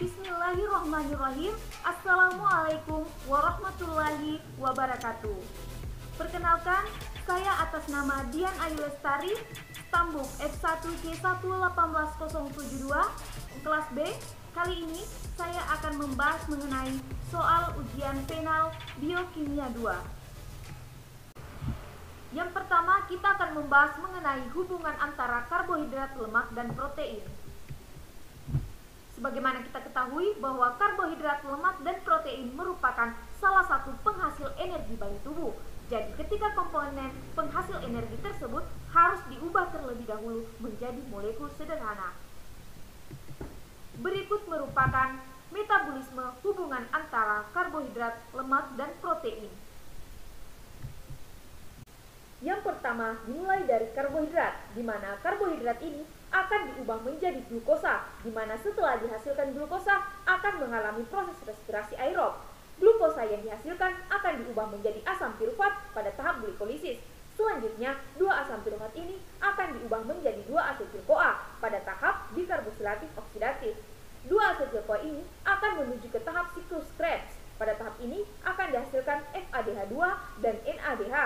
Bismillahirrahmanirrahim. Assalamualaikum warahmatullahi wabarakatuh. Perkenalkan, saya atas nama Dian Ayu Lestari, Stambuk F1G1181072, kelas B. Kali ini saya akan membahas mengenai soal ujian penal biokimia 2. Yang pertama, kita akan membahas mengenai hubungan antara karbohidrat, lemak, dan protein. Sebagaimana kita ketahui bahwa karbohidrat, lemak, dan protein merupakan salah satu penghasil energi bagi tubuh. Jadi ketika komponen penghasil energi tersebut harus diubah terlebih dahulu menjadi molekul sederhana. Berikut merupakan metabolisme hubungan antara karbohidrat, lemak, dan protein. Yang pertama dimulai dari karbohidrat, di mana karbohidrat ini akan diubah menjadi glukosa, di mana setelah dihasilkan glukosa akan mengalami proses respirasi aerob. Glukosa yang dihasilkan akan diubah menjadi asam pirufat pada tahap glikolisis. Selanjutnya, 2 asam pirufat ini akan diubah menjadi 2 asetil-CoA pada tahap dikarboksilatif oksidatif. 2 asetil-CoA ini akan menuju ke tahap siklus Krebs. Pada tahap ini akan dihasilkan FADH2 dan NADH.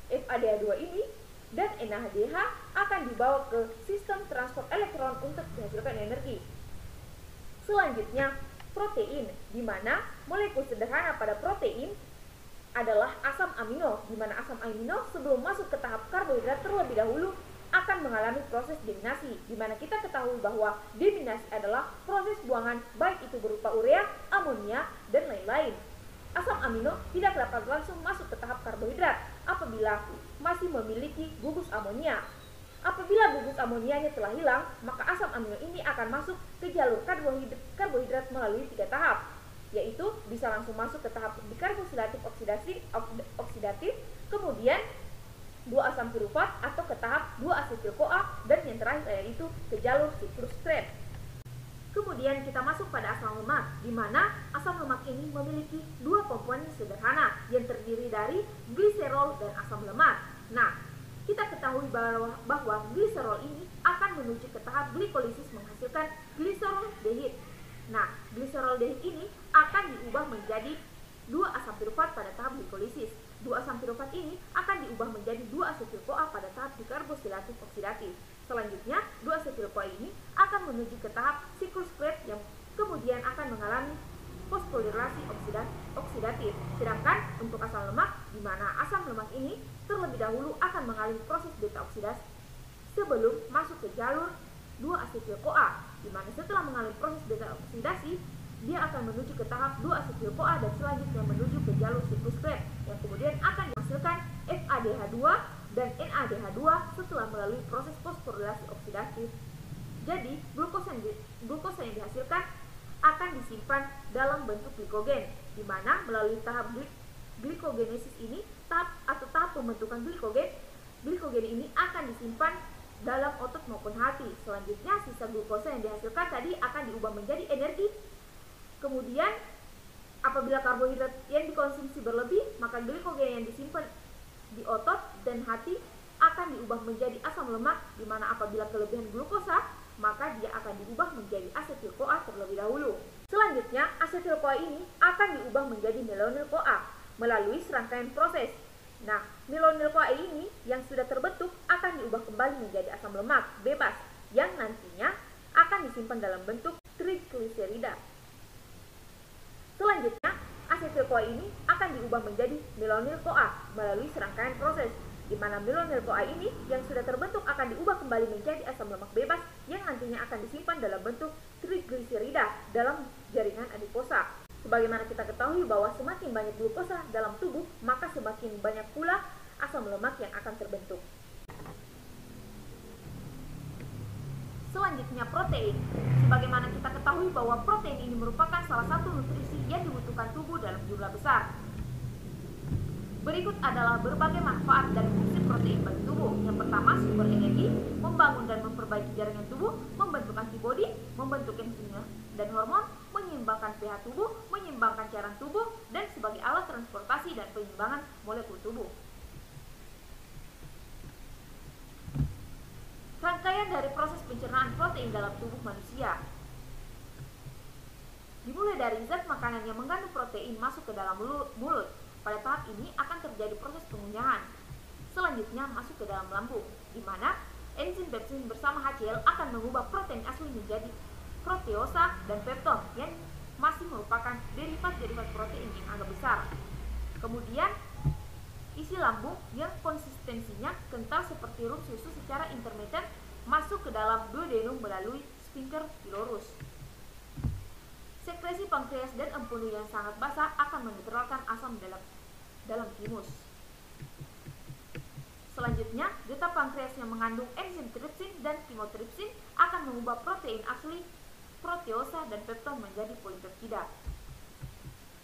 FADH2 ini dan NADH akan dibawa ke sistem transport elektron untuk dihasilkan energi. Selanjutnya, protein, di mana molekul sederhana pada protein adalah asam amino, di mana asam amino sebelum masuk ke tahap karbohidrat terlebih dahulu akan mengalami proses deminasi, di mana kita ketahui bahwa deminasi adalah proses buangan baik itu berupa urea, amonia, dan lain-lain. Asam amino tidak dapat langsung masuk ke tahap karbohidrat apabila masih memiliki gugus amonia. Apabila gugus amonianya telah hilang, maka asam amino ini akan masuk ke jalur karbohidrat melalui 3 tahap, yaitu bisa langsung masuk ke tahap dikarboksilatif oksidatif, kemudian 2 asam pirufat atau ke tahap 2 asetil-CoA, dan yang terakhir yaitu ke jalur siklus Krebs. Kemudian kita masuk pada asam lemak, di mana asam lemak ini memiliki 2 komponen sederhana yang terdiri dari gliserol dan asam lemak. Nah, kita ketahui bahwa gliserol ini akan menuju ke tahap glikolisis menghasilkan gliserol-dehid. Nah, gliserol-dehid ini akan diubah menjadi 2 asam pirufat pada tahap glikolisis. 2 asam pirufat ini akan diubah menjadi 2 asetil-CoA pada tahap dikarboksilatif oksidatif. Selanjutnya, 2 asetil-CoA ini akan menuju ke tahap siklus Krebs yang kemudian akan mengalami fosforilasi oksidatif. Sedangkan untuk asam lemak, di mana asam lemak ini terlebih dahulu akan mengalami proses beta oksidasi sebelum masuk ke jalur 2 asetil-CoA, di mana setelah mengalami proses beta oksidasi, dia akan menuju ke tahap 2 asetil-CoA dan selanjutnya menuju ke jalur siklus Krebs yang kemudian akan menghasilkan FADH2 dan NADH2 setelah melalui proses fosforilasi oksidatif. Jadi, glukosa yang dihasilkan akan disimpan dalam bentuk glikogen, di mana melalui tahap glikogenesis ini, tahap pembentukan glikogen ini akan disimpan dalam otot maupun hati. Selanjutnya, sisa glukosa yang dihasilkan tadi akan diubah menjadi energi. Kemudian, apabila karbohidrat yang dikonsumsi berlebih, maka glikogen yang disimpan di otot dan hati akan diubah menjadi asam lemak, di mana apabila kelebihan glukosa, maka dia akan diubah menjadi asetil-CoA terlebih dahulu. Selanjutnya, asetil-CoA ini akan diubah menjadi melonil-CoA melalui serangkaian proses. Nah, melonil-CoA ini yang sudah terbentuk akan diubah kembali menjadi asam lemak bebas yang nantinya akan disimpan dalam bentuk trigliserida. Selanjutnya, asetil-CoA ini akan diubah menjadi melonil-CoA melalui serangkaian proses, di mana melonil-CoA ini yang sudah terbentuk akan diubah kembali menjadi asam lemak bebas yang nantinya akan disimpan dalam bentuk trigliserida dalam jaringan adiposa. Sebagaimana kita ketahui bahwa semakin banyak glukosa dalam tubuh, maka semakin banyak pula asam lemak yang akan terbentuk. Selanjutnya, protein. Sebagaimana kita ketahui bahwa protein ini merupakan salah satu nutrisi yang dibutuhkan tubuh dalam jumlah besar. Berikut adalah berbagai manfaat dan fungsi protein bagi tubuh. Yang pertama, sumber energi, membangun dan memperbaiki jaringan tubuh, membentuk antibodi, membentuk enzim dan hormon, menyeimbangkan pH tubuh, menyeimbangkan cairan tubuh, dan sebagai alat transportasi dan penyeimbangan molekul tubuh. Rangkaian dari proses pencernaan protein dalam tubuh manusia. dari zat makanan yang mengandung protein masuk ke dalam mulut. Pada tahap ini akan terjadi proses pengunyahan. Selanjutnya masuk ke dalam lambung, di mana enzim pepsin bersama HCl akan mengubah protein asli menjadi proteosa dan pepton yang masih merupakan derivat-derivat protein yang agak besar. Kemudian isi lambung yang konsistensinya kental seperti rum susu secara intermittent masuk ke dalam duodenum melalui sphincter pylorus. Sekresi pankreas dan empedu yang sangat basah akan menetralkan asam dalam thymus. Selanjutnya, getah pankreas yang mengandung enzim tripsin dan chymotrypsin akan mengubah protein asli proteosa dan pepton menjadi polipeptida.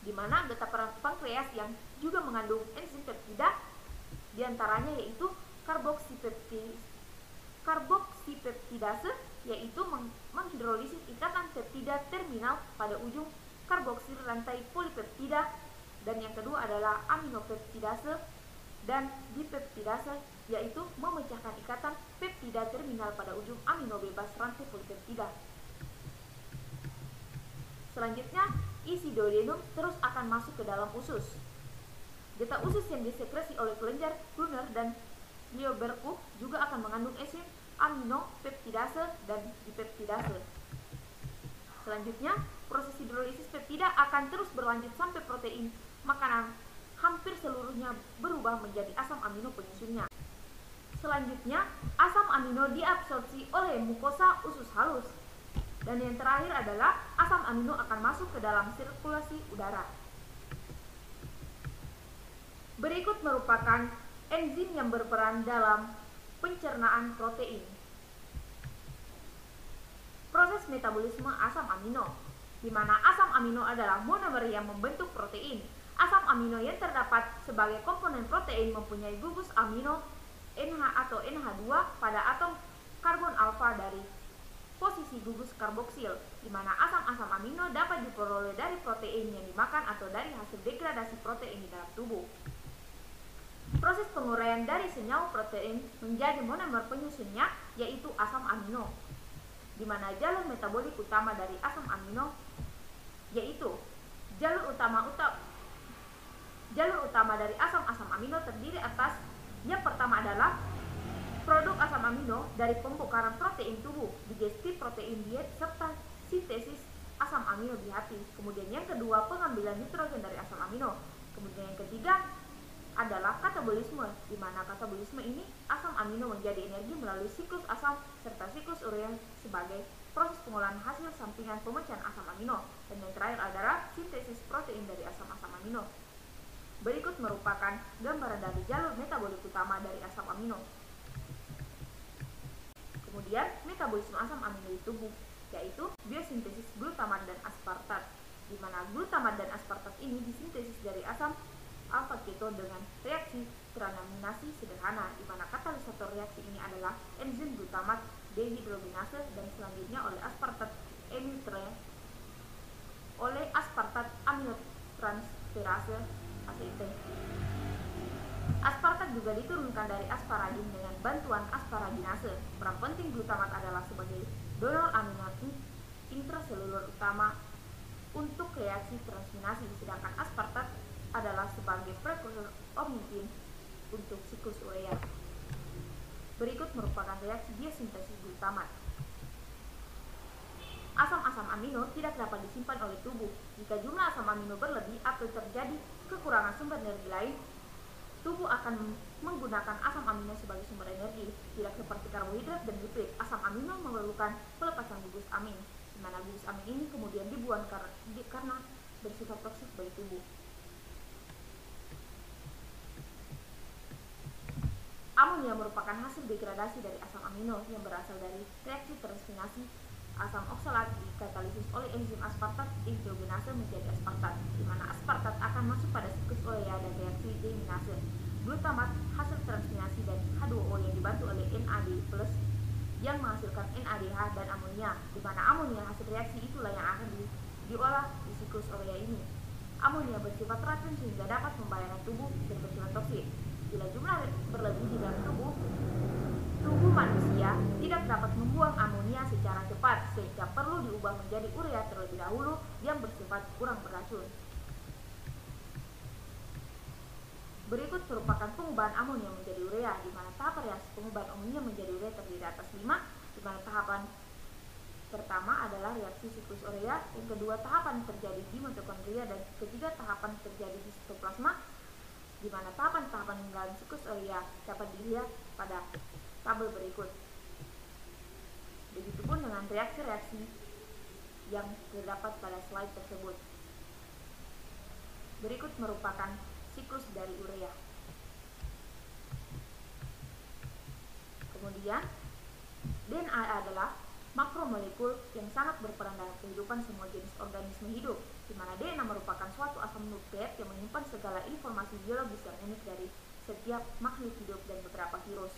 Di mana getah pankreas yang juga mengandung enzim peptida diantaranya yaitu karboksipeptidase, yaitu menghidrolisis ikatan peptida terminal pada ujung karboksil rantai polipeptida, dan yang kedua adalah aminopeptidase dan dipeptidase, yaitu memecahkan ikatan peptida terminal pada ujung amino bebas rantai polipeptida. Selanjutnya, isi duodenum terus akan masuk ke dalam usus. Getah usus yang disekresi oleh kelenjar Brunner dan Lioberkuh juga akan mengandung enzim aminopeptidase dan dipeptidase. Selanjutnya, proses hidrolisis peptida akan terus berlanjut sampai protein makanan hampir seluruhnya berubah menjadi asam amino penyusunnya. Selanjutnya, asam amino diabsorpsi oleh mukosa usus halus. Dan yang terakhir adalah asam amino akan masuk ke dalam sirkulasi udara. Berikut merupakan enzim yang berperan dalam pencernaan protein. Proses metabolisme asam amino, di mana asam amino adalah monomer yang membentuk protein. Asam amino yang terdapat sebagai komponen protein mempunyai gugus amino NH atau NH2 pada atom karbon alfa dari posisi gugus karboksil, di mana asam-asam amino dapat diperoleh dari protein yang dimakan atau dari hasil degradasi protein di dalam tubuh. Proses penguraian dari senyawa protein menjadi monomer penyusunnya yaitu asam amino, di mana jalur metabolik utama dari asam amino yaitu jalur utama dari asam-asam amino terdiri atas yang pertama adalah produk asam amino dari pembongkaran protein tubuh, digesti protein diet, serta sintesis asam amino di hati. Kemudian yang kedua, pengambilan nitrogen dari asam amino. Kemudian yang ketiga adalah katabolisme, di mana katabolisme ini asam amino menjadi energi melalui siklus asam serta siklus urea sebagai proses pengolahan hasil sampingan pemecahan asam amino. Dan yang terakhir adalah sintesis protein dari asam-asam amino. Berikut merupakan gambaran dari jalur metabolik utama dari asam amino. Kemudian metabolisme asam amino di tubuh, yaitu biosintesis glutamat dan aspartat, di mana glutamat dan aspartat ini disintesis dari asam alfa keto dengan reaksi transaminasi sederhana, di mana katalisator reaksi ini adalah enzim glutamat dehidrogenase dan selanjutnya oleh aspartat aminotransferase ACT. Aspartat juga diturunkan dari asparagin dengan bantuan asparaginase. Peran penting glutamat adalah sebagai donor amino intraselulur utama untuk reaksi transminasi, sedangkan aspartat adalah sebagai prekursor omnitin untuk siklus urea. Berikut merupakan reaksi biosintesis glutamat. Asam-asam amino tidak dapat disimpan oleh tubuh. Jika jumlah asam amino berlebih atau terjadi kekurangan sumber energi lain, tubuh akan menggunakan asam amino sebagai sumber energi. Tidak seperti karbohidrat dan lipid, asam amino memerlukan pelepasan gugus amin, di mana gugus amin ini kemudian dibuang karena bersifat toksik bagi tubuh. Amonia merupakan hasil degradasi dari asam amino yang berasal dari reaksi transminasi asam oksalat dikatalisis oleh enzim aspartat dehidrogenase menjadi aspartat, di mana aspartat akan masuk pada siklus urea dan reaksi deaminase. Glutamat hasil transminasi dari H2O yang dibantu oleh NAD+ yang menghasilkan NADH dan amonia, di mana amonia hasil reaksi itulah yang akan diolah di siklus urea ini. Amonia bersifat racun sehingga dapat membahayakan tubuh dan bersifat toksik. Bila jumlah berlebih di dalam tubuh, Tubuh manusia tidak dapat membuang amonia secara cepat sehingga perlu diubah menjadi urea terlebih dahulu yang bersifat kurang beracun. Berikut merupakan pengubahan amonia menjadi urea, di mana tahap reaksi pengubahan amonia menjadi urea terdiri atas 5, di mana tahapan pertama adalah reaksi siklus urea, yang kedua tahapan terjadi di mitokondria, dan ketiga tahapan terjadi di sitoplasma, di mana tahapan-tahapan dalam siklus urea dapat dilihat pada tabel berikut. Begitupun dengan reaksi-reaksi yang terdapat pada slide tersebut. Berikut merupakan siklus dari urea. Kemudian, DNA adalah makromolekul yang sangat berperan dalam kehidupan semua jenis organisme hidup, di mana DNA merupakan suatu asam nukleat yang menyimpan segala informasi biologis yang unik dari setiap makhluk hidup dan beberapa virus.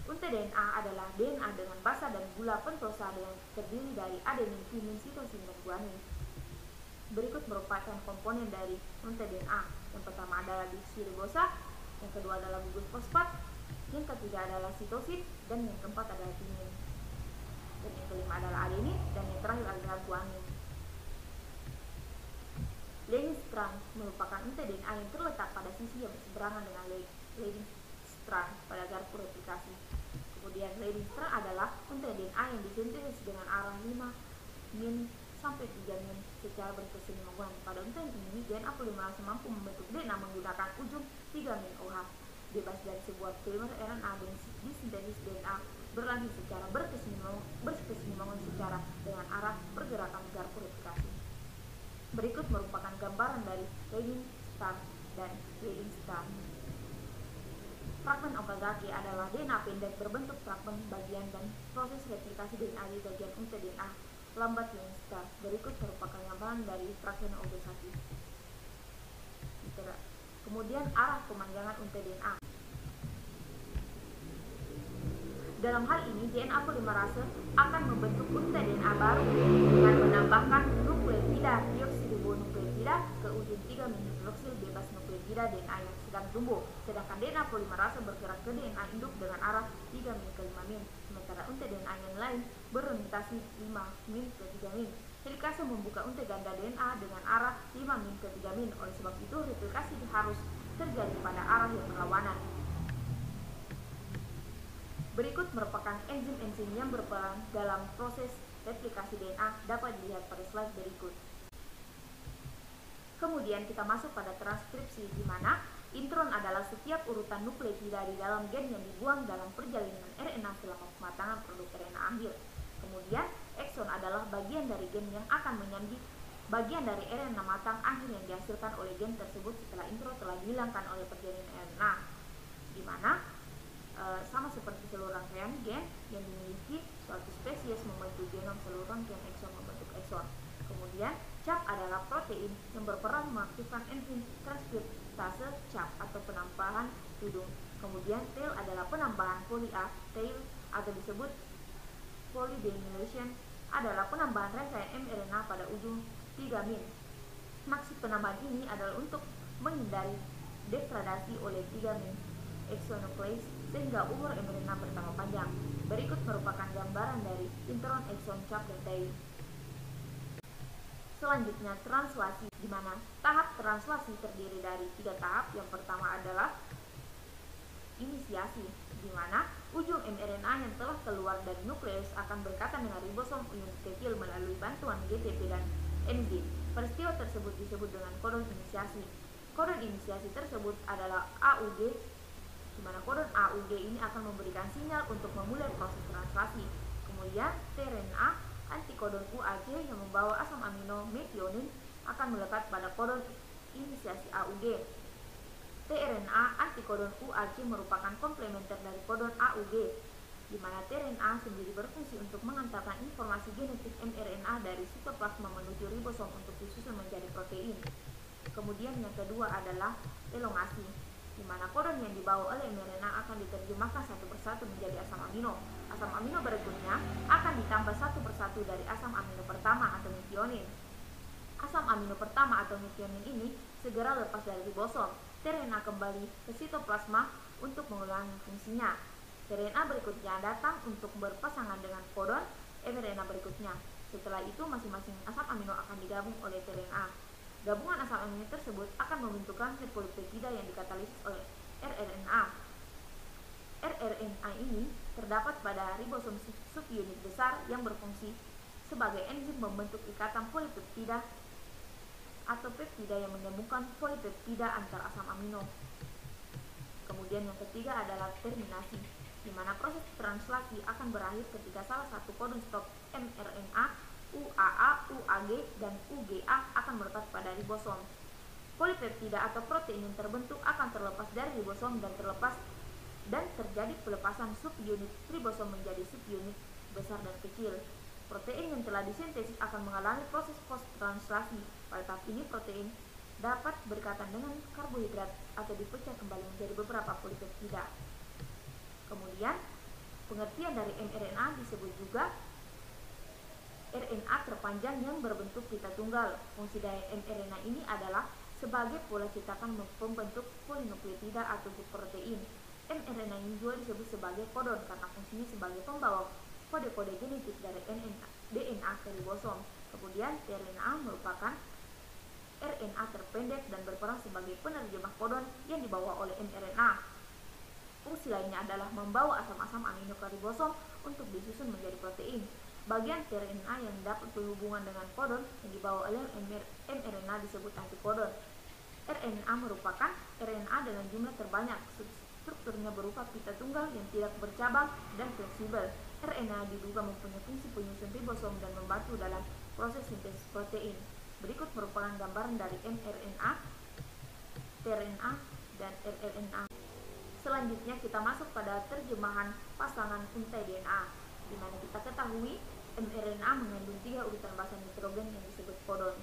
Untai DNA adalah DNA dengan basa dan gula pentosa yang terdiri dari adenin, timin, sitosin, dan guanin. Berikut merupakan komponen dari untai DNA. Yang pertama adalah deoksiribosa, yang kedua adalah gugus fosfat, yang ketiga adalah sitosin, dan yang keempat adalah timin. Dan yang kelima adalah adenin, dan yang terakhir adalah guanin. Leading strand merupakan untai DNA yang terletak pada sisi yang berseberangan dengan leading strand pada garpu replikasi. Kemudian leading strand adalah untai DNA yang disintesis dengan arah 5-min sampai 3-min secara berkesinambungan. Pada untai ini, DNA polimerase mampu membentuk DNA menggunakan ujung 3-min OH bebas dari sebuah polimer RNA, dan disintesis DNA berlanjut secara berkesinambungan secara dengan arah pergerakan garpu replikasi. Berikut merupakan gambaran dari leading strand dan leading strand. Fragmen Okazaki adalah DNA pendek berbentuk fragmen bagian dan proses replikasi DNA di bagian untai DNA lambat yang instan. Berikut merupakan gambaran dari fragmen Okazaki. Kemudian arah pemanjangan untai DNA. Dalam hal ini, DNA polimerase akan membentuk untai DNA baru dengan menambahkan nukleotida deoksiribonukleotida ke ujung 3-min hidroksil bebas nukleotida DNA yang sedang tumbuh. Sedangkan DNA polimerase bergerak ke DNA induk dengan arah 3-min ke 5-min, sementara untai DNA yang lain berorientasi 5-min ke 3-min. Helikase membuka untai ganda DNA dengan arah 5-min ke 3-min. Oleh sebab itu, replikasi harus terjadi pada arah yang berlawanan. Berikut merupakan enzim-enzim yang berperan dalam proses replikasi DNA, dapat dilihat pada slide berikut. Kemudian kita masuk pada transkripsi, di mana intron adalah setiap urutan nukleotida di dalam gen yang dibuang dalam perjalanan RNA selama pematangan produk RNA akhir. Kemudian ekson adalah bagian dari gen yang akan menjadi bagian dari RNA matang akhir yang dihasilkan oleh gen tersebut setelah intron telah dihilangkan oleh perjalanan RNA, di mana sama seperti seluruh rangkaian gen yang dimiliki suatu spesies membentuk genom, seluruh rangkaian ekson membentuk ekson. Kemudian cap adalah protein yang berperan mengaktifkan enzim transkriptase cap atau penambahan tudung. Kemudian tail adalah penambahan poli A. Tail atau disebut polydenylation adalah penambahan rangkaian mRNA pada ujung 3-min. Maksud penambahan ini adalah untuk menghindari degradasi oleh 3-min exonuklease sehingga umur mRNA bertambah panjang. Berikut merupakan gambaran dari intron, ekson, cap, dan tail. Selanjutnya translasi, di mana tahap translasi terdiri dari 3 tahap. Yang pertama adalah inisiasi, di mana ujung mRNA yang telah keluar dari nukleus akan berkaitan dengan ribosom unit kecil melalui bantuan GTP dan enzim. Peristiwa tersebut disebut dengan kodon inisiasi. Kodon inisiasi tersebut adalah AUG, di mana kodon AUG ini akan memberikan sinyal untuk memulai proses translasi. Kemudian tRNA antikodon UAG yang membawa asam amino metionin akan melekat pada kodon inisiasi AUG. tRNA antikodon UAG merupakan komplementer dari kodon AUG, di mana tRNA sendiri berfungsi untuk mengantarkan informasi genetik mRNA dari sitoplasma menuju ribosom untuk disusun menjadi protein. Kemudian yang kedua adalah elongasi, di mana kodon yang dibawa oleh mRNA akan diterjemahkan satu persatu menjadi asam amino. Asam amino berikutnya akan ditambah satu persatu dari asam amino pertama atau metionin. Asam amino pertama atau metionin ini segera lepas dari ribosom. tRNA kembali ke sitoplasma untuk mengulangi fungsinya. tRNA berikutnya datang untuk berpasangan dengan kodon mRNA berikutnya. Setelah itu masing-masing asam amino akan digabung oleh tRNA. Gabungan asam amino tersebut akan membentuk polipeptida yang dikatalisis oleh rRNA. rRNA ini terdapat pada ribosom subunit besar yang berfungsi sebagai enzim membentuk ikatan polipeptida atau peptida yang menyambungkan polipeptida antar asam amino. Kemudian yang ketiga adalah terminasi, di mana proses translasi akan berakhir ketika salah satu kodon stop mRNA, UAA, UAG, dan UGA akan melekat pada ribosom. Polipeptida atau protein yang terbentuk akan terlepas dari ribosom dan terjadi pelepasan subunit ribosom menjadi subunit besar dan kecil. Protein yang telah disintesis akan mengalami proses post-translasi. Pada tahap ini protein dapat berkaitan dengan karbohidrat atau dipecah kembali menjadi beberapa polipeptida. Kemudian, pengertian dari mRNA disebut juga RNA terpanjang yang berbentuk pita tunggal. Fungsi dari mRNA ini adalah sebagai pola cetakan pembentuk polinukleotida atau protein. mRNA ini juga disebut sebagai kodon karena fungsinya sebagai pembawa kode-kode genetik dari DNA ke ribosom. Kemudian, tRNA merupakan RNA terpendek dan berperan sebagai penerjemah kodon yang dibawa oleh mRNA. Fungsi lainnya adalah membawa asam-asam amino ke ribosom untuk disusun menjadi protein. Bagian tRNA yang dapat berhubungan dengan kodon yang dibawa oleh mRNA disebut antikodon. RNA merupakan RNA dengan jumlah terbanyak. Strukturnya berupa pita tunggal yang tidak bercabang dan fleksibel. RNA diduga mempunyai fungsi penyusun ribosom dan membantu dalam proses sintesis protein. Berikut merupakan gambaran dari mRNA, tRNA, dan rRNA. Selanjutnya kita masuk pada terjemahan pasangan untai DNA, di mana kita ketahui mRNA mengandung 3 urutan basa nitrogen yang disebut kodon,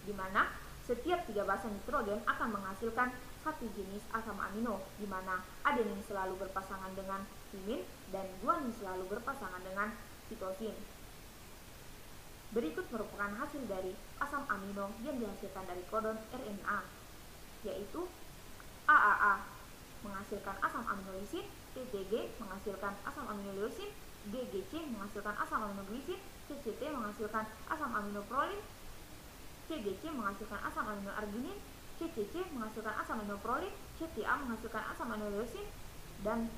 di mana setiap 3 basa nitrogen akan menghasilkan satu jenis asam amino, di mana adenin selalu berpasangan dengan timin dan guanin selalu berpasangan dengan sitosin. Berikut merupakan hasil dari asam amino yang dihasilkan dari kodon RNA, yaitu AAA menghasilkan asam amino lisin, TTG menghasilkan asam amino leusin, GGC menghasilkan asam amino glisin, CCT menghasilkan asam amino prolin, CGC menghasilkan asam amino arginin, CCC menghasilkan asam amino prolin, CTA menghasilkan asam amino leusin, dan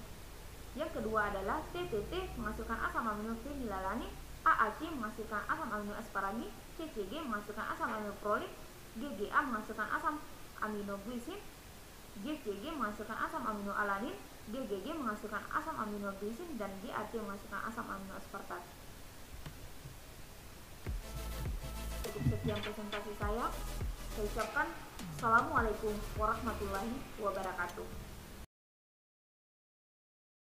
yang kedua adalah TTT menghasilkan asam amino fenilalanin, AAC menghasilkan asam amino asparagin, CCG menghasilkan asam amino prolin, GGA menghasilkan asam amino glisin, GCG menghasilkan asam amino alanin, GGG menghasilkan asam amino glisin, dan GAT menghasilkan asam amino aspartat. Cukup sekian presentasi saya. Saya ucapkan Assalamualaikum warahmatullahi wabarakatuh.